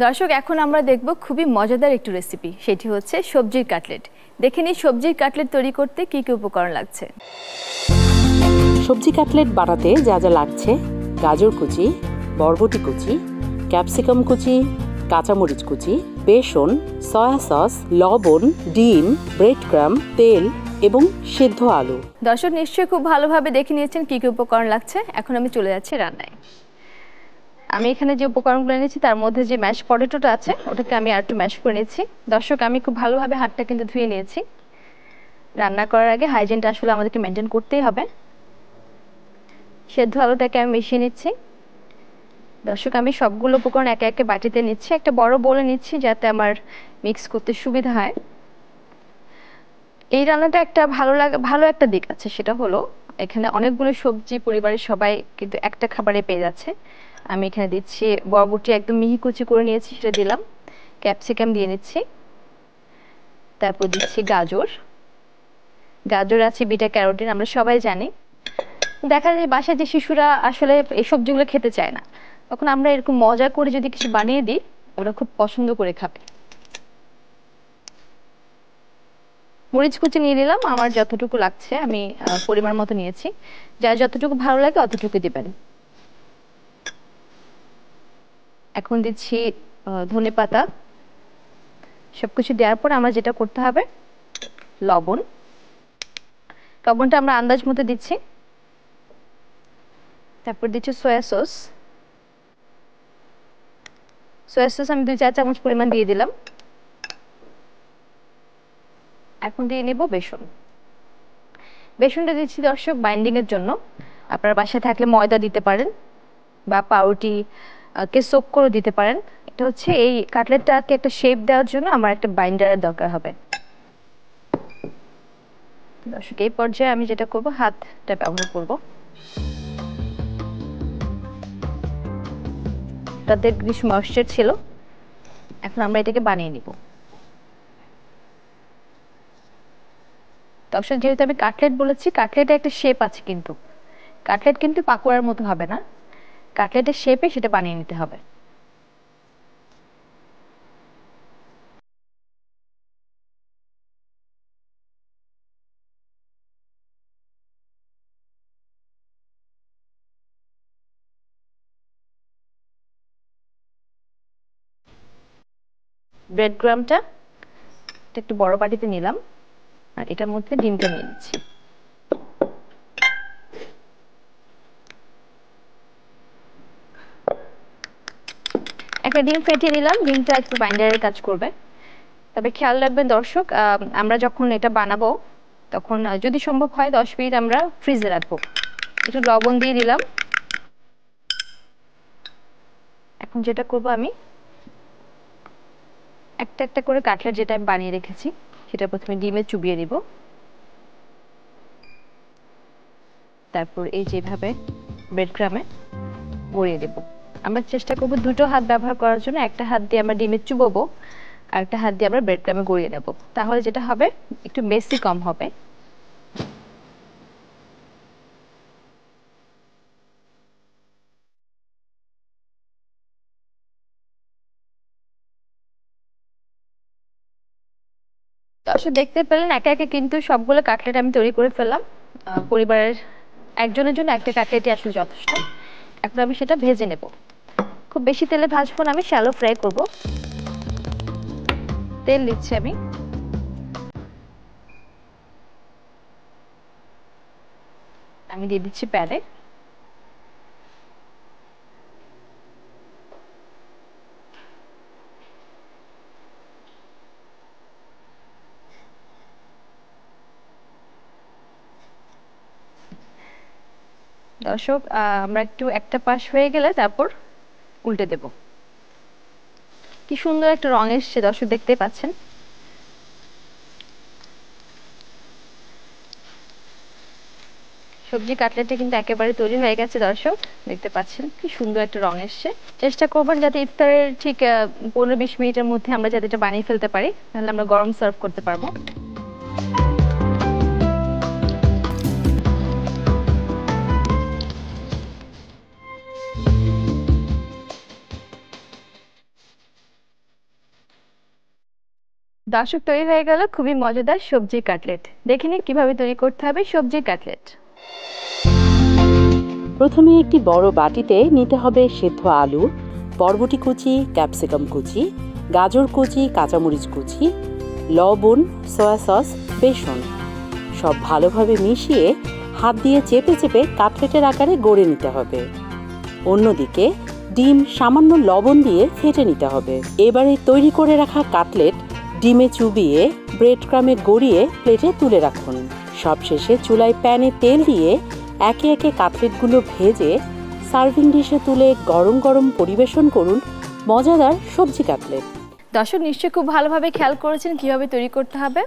দর্শক এখন আমরা দেখব খুবই মজাদার একটি রেসিপি, সেটি হচ্ছে সবজির কাটলেট। দেখে নিই সবজির কাটলেট তৈরি করতে কি কি উপকরণ লাগছে। সবজি কাটলেট বানাতে যা যা লাগছে: গাজর কুচি, বরবটি কুচি, ক্যাপসিকাম কুচি, কাঁচামরিচ কুচি, বেসন, সয়া সস, লবণ, ডিম, ব্রেড ক্রাম, তেল এবং সিদ্ধ আলু। দর্শক নিশ্চয়ই খুব ভালোভাবে দেখে নিয়েছেন কি কি উপকরণ লাগছে। এখন আমি চলে যাচ্ছি রান্নায়। আমি এখানে যে উপকরণগুলো এনেছি তার মধ্যে যে ম্যাশ পটেটোটা আছে ওটাকে আমি আর একটু ম্যাশ করে নিয়েছি। দর্শক আমি খুব ভালোভাবে হাতটা কিন্তু ধুয়ে নিয়েছি। রান্না করার আগে হাইজিনটা আসলে আমাদেরকে মেনটেন করতেই হবে। সেদ্ধ আলুটাকে আমি মিশিয়ে নিচ্ছি। দর্শক আমি সবগুলো উপকরণ একে একে বাটিতে নিচ্ছি, একটা বড় বোলে নিচ্ছি যাতে আমার মিক্স করতে সুবিধা হয়। এই রান্নাটা একটা ভালো একটা দিক আছে, সেটা হলো এখানে অনেকগুলো সবজি পরিবারের সবাই কিন্তু একটা খাবারে পেয়ে যাচ্ছে। আমি এখানে দিচ্ছি বরবটি একদম মিহি কুচি করে নিয়েছি, সেটা দিলাম। ক্যাপসিকাম দিয়ে নিচ্ছি, তারপর দিচ্ছি গাজর আছে, বিটা ক্যারোটিন আমরা সবাই জানি। দেখা যায় বাসায় যে শিশুরা আসলে এই সবজিগুলো খেতে চায় না, তখন আমরা এরকম মজা করে যদি কিছু বানিয়ে দিই ওরা খুব পছন্দ করে খাবে। মরিচ কুচি নিয়ে নিলাম, আমার যতটুকু লাগছে আমি পরিমাণ মতো নিয়েছি। যার যতটুকু ভালো লাগে অতটুকু দিবেন। এখন দিচ্ছি ধনেপাতা। সবকিছু দেওয়ার পর আমরা যেটা করতে হবে, লবণটা আমরা আন্দাজ মতো দিচ্ছি। তারপর দিচ্ছি সয়া সস আমি 2-4 চামচ পরিমাণ দিয়ে দিলাম। এখন দিয়ে নেব বেসনটা দিচ্ছি দর্শক বাইন্ডিং এর জন্য। আপনার বাসায় থাকলে ময়দা দিতে পারেন বা পাউরুটি কে সোক করে দিতে পারেন। এটা হচ্ছে এই কাটলেটটাকে একটা শেপ দেওয়ার জন্য আমার একটা বাইন্ডারের দরকার হবে। দর্শক এই পর্যায়ে আমি যেটা করব, হাতটা ব্যবহার করব। তাতে বেশ ময়েশ্চার ছিল। এখন আমরা এটাকে বানিয়ে নিব। দর্শক যেহেতু আমি কাটলেট বলেছি, কাটলেটে একটা শেপ আছে, কিন্তু কাটলেট কিন্তু পাকোড়ার মতো হবে না, কাটলেটের শেপে সেটা বানিয়ে নিতে হবে। ব্রেড ক্রামটা একটু বড় বাটিতে নিলাম, আর এটার মধ্যে ডিমটা নিয়ে নিচ্ছি। একটা ডিম ফেটিয়ে নিলাম, ডিমটা একটু বাইন্ডারের কাজ করবে। তবে খেয়াল রাখবেন দর্শক, আমরা যখন এটা বানাবো তখন যদি সম্ভব হয় 10 মিনিট আমরা ফ্রিজে রাখবো। একটু লবণ দিয়ে দিলাম। এখন যেটা করব, আমি একটা একটা করে কাটলেট যেটা আমি বানিয়ে রেখেছি সেটা প্রথমে ডিমে চুবিয়ে দিব। তারপর এই যেভাবে ব্রেড ক্রামে গড়িয়ে দেব। আমরা চেষ্টা করব দুটো হাত ব্যবহার করার জন্য। একটা হাত দিয়ে আমরা ডিমে চুবাবো, আর একটা হাত দিয়ে আমরা ব্রেড ক্রামে গড়িয়ে নেব। তাহলে যেটা হবে একটু মেসি কম হবে। তো আসলে দেখতে পেলেন একে একে কিন্তু সবগুলো কাটলেট আমি তৈরি করে ফেললাম। পরিবারের একজনের জন্য একটা কাটলেটই আসলে যথেষ্ট। এখন আমি সেটা ভেজে নেব। খুব বেশি তেলে ভাজবো না, আমি শ্যালো ফ্রাই করব। তেল দিচ্ছি আমি দিয়ে দিচ্ছি প্যানে। দর্শক আমরা একটু একটা পাশ হয়ে গেলে তারপর উল্টে দেব। কি সুন্দর একটা রং এসছে দর্শক, দেখতে পাচ্ছেন। সবজি কাটলেটটা কিন্তু একেবারে তৈরি হয়ে গেছে দর্শক, দেখতে পাচ্ছেন কি সুন্দর একটা রং এসছে। চেষ্টা করবেন যাতে ইফতারের ঠিক 15-20 মিনিটের মধ্যে আমরা যাতে এটা বানিয়ে ফেলতে পারি, তাহলে আমরা গরম সার্ভ করতে পারবো। দর্শক, তৈরি হয়ে গেল খুবই মজাদার সবজি কাটলেট। দেখে নিন কিভাবে তৈরি করতে হবে সবজি কাটলেট। প্রথমে একটি বড় বাটিতে নিতে হবে সেদ্ধ আলু, বরবটি কুচি, ক্যাপসিকাম কুচি, গাজর কুচি, কাঁচামরিচ কুচি, লবণ, সয়া সস, বেসন। সব ভালোভাবে মিশিয়ে হাত দিয়ে চেপে চেপে কাটলেটের আকারে গড়ে নিতে হবে। অন্যদিকে ডিম সামান্য লবণ দিয়ে ফেটে নিতে হবে। এবারে তৈরি করে রাখা কাটলেট ডিমে চুবিয়ে ব্রেড ক্রামে গড়িয়ে প্লেটে তুলে রাখুন। সবশেষে চুলায় প্যানে তেল দিয়ে একে একে কাটলেটগুলো ভেজে সার্ভিং ডিশে তুলে গরম গরম পরিবেশন করুন মজাদার সবজি কাটলেট। দর্শক, নিশ্চয়ই খুব ভালোভাবে খেয়াল করেছেন কিভাবে তৈরি করতে হবে।